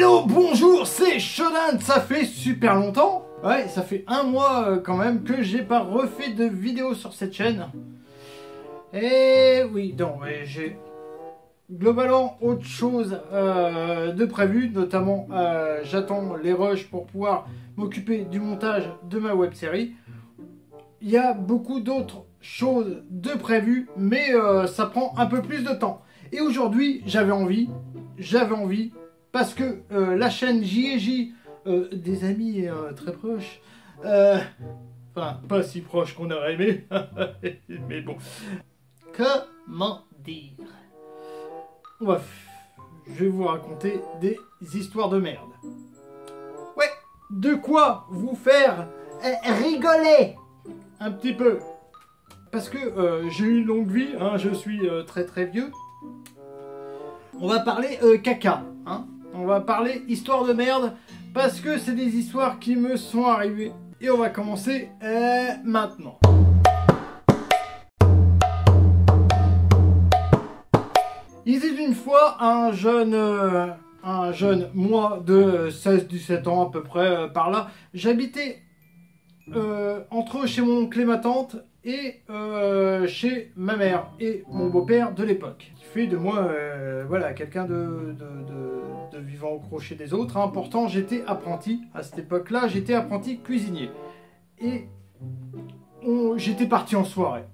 Hello, bonjour, c'est Shodan. Ça fait super longtemps. Ouais, ça fait un mois quand même que j'ai pas refait de vidéo sur cette chaîne. Et oui, non, j'ai globalement autre chose de prévu. Notamment, j'attends les rushs pour pouvoir m'occuper du montage de ma web série. Il y a beaucoup d'autres choses de prévues, mais ça prend un peu plus de temps. Et aujourd'hui, j'avais envie, parce que la chaîne J&J, des amis très proches, enfin, pas si proches qu'on aurait aimé, mais bon, comment dire, bref, je vais vous raconter des histoires de merde. Ouais, de quoi vous faire rigoler un petit peu. Parce que j'ai eu une longue vie, hein, je suis très très vieux. On va parler caca, hein. On va parler histoire de merde, parce que c'est des histoires qui me sont arrivées. Et on va commencer maintenant. Il était une fois un jeune moi de 16-17 ans à peu près, par là. J'habitais entre chez mon oncle et ma tante et chez ma mère et mon beau-père de l'époque. Qui fait de moi voilà, quelqu'un de vivant au crochet des autres. Hein. Pourtant j'étais apprenti, à cette époque-là, j'étais apprenti cuisinier. Et j'étais parti en soirée.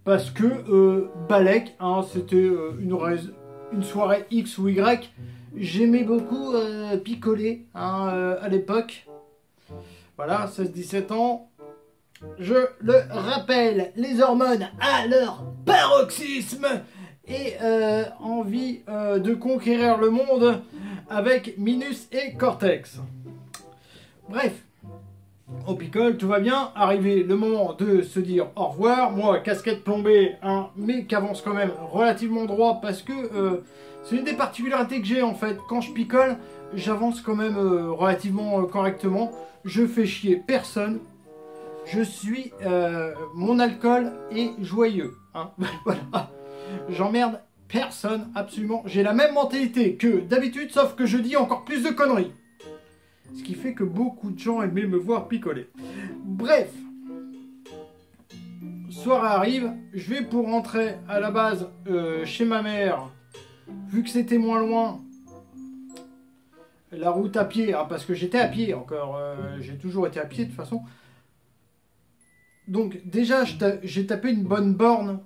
Parce que Balek, hein, c'était une soirée X ou Y. J'aimais beaucoup picoler hein, à l'époque. Voilà, 16-17 ans. Je le rappelle, les hormones à leur paroxysme et envie de conquérir le monde avec Minus et Cortex. Bref, on picole, tout va bien. Arrivé le moment de se dire au revoir. Moi, casquette plombée, hein, mais qui avance quand même relativement droit parce que c'est une des particularités que j'ai en fait. Quand je picole, j'avance quand même relativement correctement. Je fais chier personne. Je suis... mon alcool est joyeux. Hein. Voilà. J'emmerde personne, absolument. J'ai la même mentalité que d'habitude, sauf que je dis encore plus de conneries. Ce qui fait que beaucoup de gens aimaient me voir picoler. Bref. Soir arrive. Je vais pour rentrer à la base chez ma mère. Vu que c'était moins loin... La route à pied, hein, parce que j'étais à pied encore, j'ai toujours été à pied de toute façon. Donc déjà j'ai tapé une bonne borne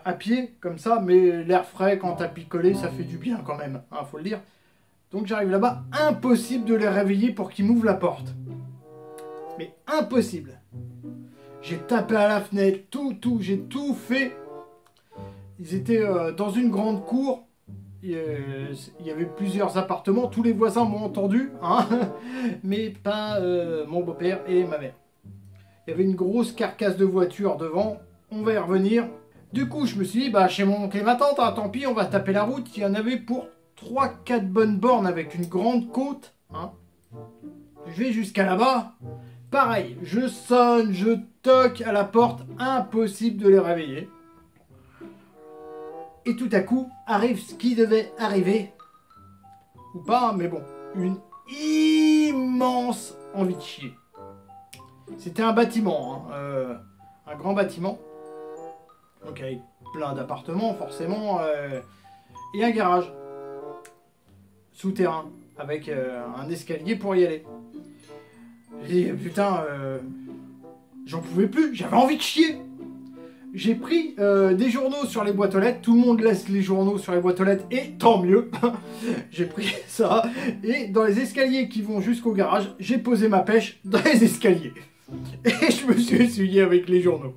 à pied, comme ça, mais l'air frais quand t'as picolé, ça fait du bien quand même, hein, faut le dire. Donc j'arrive là-bas, impossible de les réveiller pour qu'ils m'ouvrent la porte. Mais impossible. J'ai tapé à la fenêtre, j'ai tout fait. Ils étaient dans une grande cour. Il y avait plusieurs appartements, tous les voisins m'ont entendu, hein, mais pas mon beau-père et ma mère. Il y avait une grosse carcasse de voiture devant, on va y revenir. Du coup, je me suis dit, bah chez mon oncle et ma tante, hein, tant pis, on va taper la route. Il y en avait pour 3-4 bonnes bornes avec une grande côte. Hein. Je vais jusqu'à là-bas. Pareil, je sonne, je toque à la porte, impossible de les réveiller. Et tout à coup, arrive ce qui devait arriver. Ou pas, mais bon. Une immense envie de chier. C'était un bâtiment. Hein, un grand bâtiment. Donc avec plein d'appartements, forcément. Et un garage. Souterrain. Avec un escalier pour y aller. J'ai dit, putain, j'en pouvais plus. J'avais envie de chier. J'ai pris des journaux sur les boîtes aux lettres. Tout le monde laisse les journaux sur les boîtes aux lettres et tant mieux. J'ai pris ça et dans les escaliers qui vont jusqu'au garage, j'ai posé ma pêche dans les escaliers. Et je me suis essuyé avec les journaux.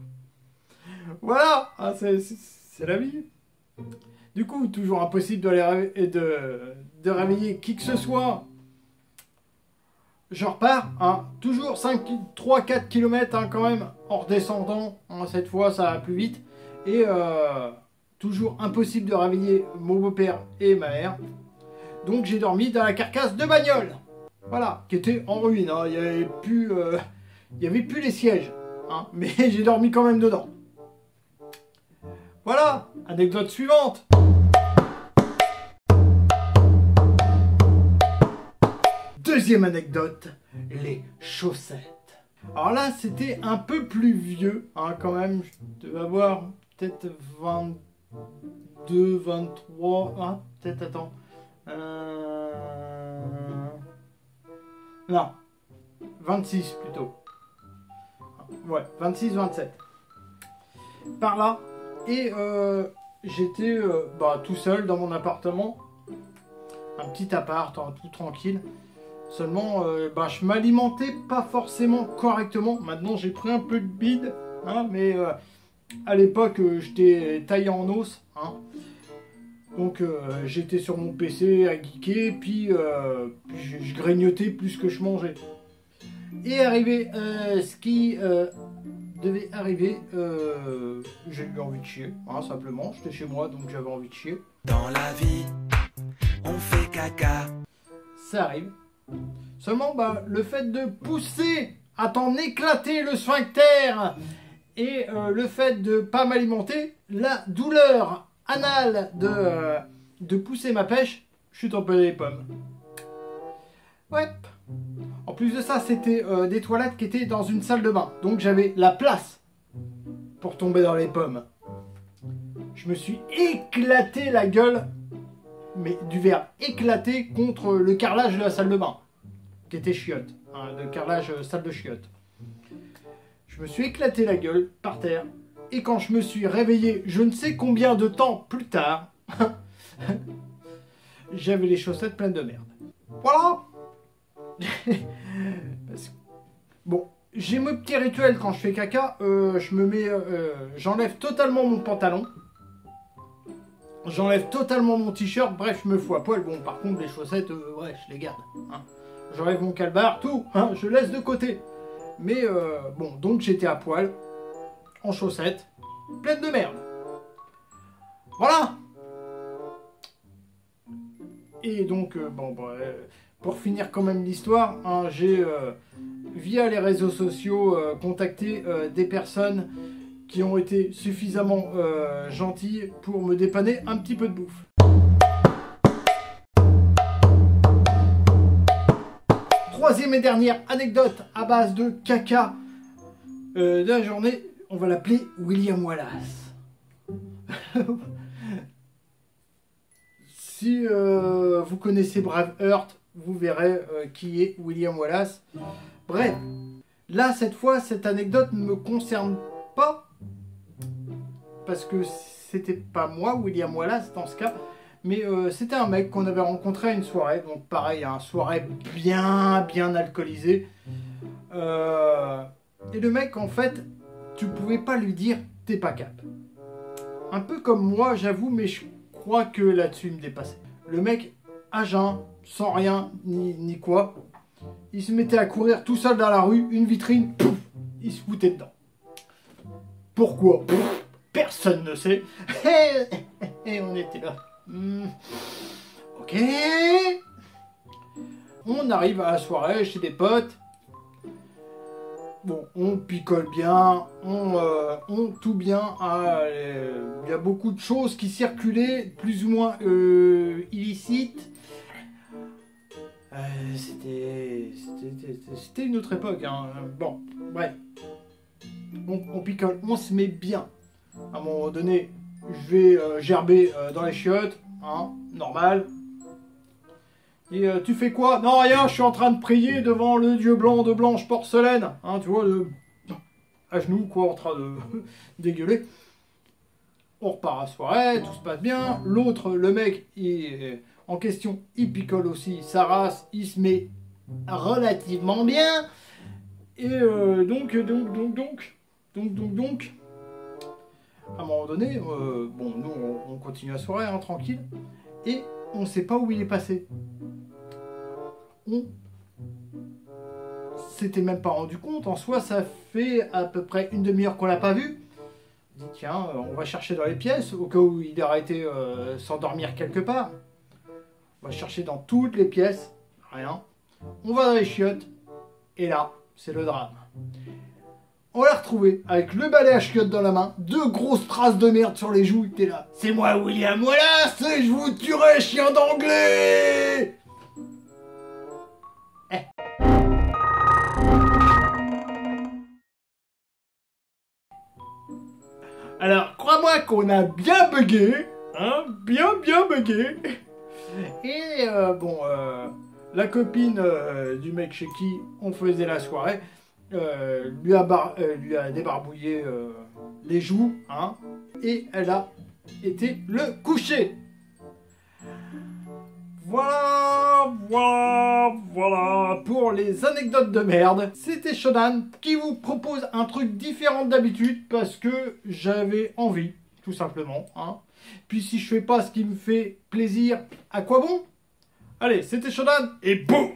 Voilà, ah, c'est la vie. Du coup, toujours impossible de réveiller qui que ce soit. Je repars, hein, toujours 3-4 km hein, quand même, en redescendant, hein, cette fois ça va plus vite, et toujours impossible de réveiller mon beau-père et ma mère, donc j'ai dormi dans la carcasse de bagnole, voilà, qui était en ruine, hein, il n'y avait plus les sièges, hein, mais j'ai dormi quand même dedans. Voilà, anecdote suivante. Deuxième anecdote, les chaussettes. Alors là, c'était un peu plus vieux, hein, quand même. Je devais avoir peut-être 22, 23... Ah, peut-être, attends. Non, 26 plutôt. Ouais, 26, 27. Par là. Et j'étais tout seul dans mon appartement. Un petit appart, hein, tout tranquille. Seulement, je m'alimentais pas forcément correctement. Maintenant, j'ai pris un peu de bide. Hein, mais à l'époque, j'étais taillé en os. Hein. Donc, j'étais sur mon PC à geeker. Puis, je grignotais plus que je mangeais. Et arrivé ce qui devait arriver, j'ai eu envie de chier. Hein, simplement, j'étais chez moi, donc j'avais envie de chier. Dans la vie, on fait caca. Ça arrive. Seulement, le fait de pousser à t'en éclater le sphincter et le fait de pas m'alimenter, la douleur anale de pousser ma pêche, je suis tombé les pommes. Ouais. En plus de ça, c'était des toilettes qui étaient dans une salle de bain. Donc j'avais la place pour tomber dans les pommes. Je me suis éclaté la gueule, mais du verre éclaté contre le carrelage de la salle de bain, qui était chiotte, hein, le carrelage salle de chiotte. Je me suis éclaté la gueule par terre, et quand je me suis réveillé, je ne sais combien de temps plus tard, j'avais les chaussettes pleines de merde. Voilà. Bon, j'ai mes petits rituels quand je fais caca, j'enlève totalement mon pantalon. J'enlève totalement mon t-shirt, bref, je me fous à poil. Bon, par contre, les chaussettes, ouais, je les garde. Hein. J'enlève mon calbar, tout, hein, je laisse de côté. Mais, bon, donc j'étais à poil, en chaussettes, pleine de merde. Voilà. Et donc, pour finir quand même l'histoire, hein, j'ai, via les réseaux sociaux, contacté des personnes qui ont été suffisamment gentils pour me dépanner un petit peu de bouffe. Troisième et dernière anecdote à base de caca de la journée, on va l'appeler William Wallace. Si vous connaissez Braveheart, vous verrez qui est William Wallace. Bref, là cette fois, cette anecdote ne me concerne pas, parce que c'était pas moi, William Wallace, dans ce cas, mais c'était un mec qu'on avait rencontré à une soirée, donc pareil, une soirée bien alcoolisée. Et le mec, en fait, tu pouvais pas lui dire « t'es pas cap ». Un peu comme moi, j'avoue, mais je crois que là-dessus, il me dépassait. Le mec, à jeun, sans rien, ni quoi, il se mettait à courir tout seul dans la rue, une vitrine, pouf, il se foutait dedans. Pourquoi? Personne ne sait. Et on était là. Ok. On arrive à la soirée chez des potes. Bon, on picole bien, on tout bien. Il y a beaucoup de choses qui circulaient, plus ou moins illicites. C'était une autre époque. Hein. Bon, bref. On picole, on se met bien. À un moment donné, je vais gerber dans les chiottes, hein, normal. Et tu fais quoi? Non, rien, je suis en train de prier devant le dieu blanc de blanche porcelaine. Hein, tu vois, à genoux, quoi, en train de dégueuler. On repart à la soirée, tout se passe bien. L'autre, le mec, en question, il picole aussi sa race, il se met relativement bien. Et donc, à un moment donné, bon, nous, on continue la soirée, hein, tranquille, et on sait pas où il est passé. On s'était même pas rendu compte, en soi, ça fait à peu près une demi-heure qu'on l'a pas vu. On dit, tiens, on va chercher dans les pièces, au cas où il aurait été s'endormir quelque part. On va chercher dans toutes les pièces, rien. On va dans les chiottes, et là, c'est le drame. On l'a retrouvé avec le balai à chiottes dans la main, deux grosses traces de merde sur les joues, il était là. C'est moi William Wallace, et je vous tuerai, chien d'anglais. Alors, crois-moi qu'on a bien bugué, hein, bien bugué. Et la copine du mec chez qui on faisait la soirée lui a débarbouillé les joues, hein, et elle a été le coucher. Voilà pour les anecdotes de merde. C'était Shodan qui vous propose un truc différent d'habitude parce que j'avais envie, tout simplement, hein. Puis si je fais pas ce qui me fait plaisir, à quoi bon? Allez, c'était Shodan et boum!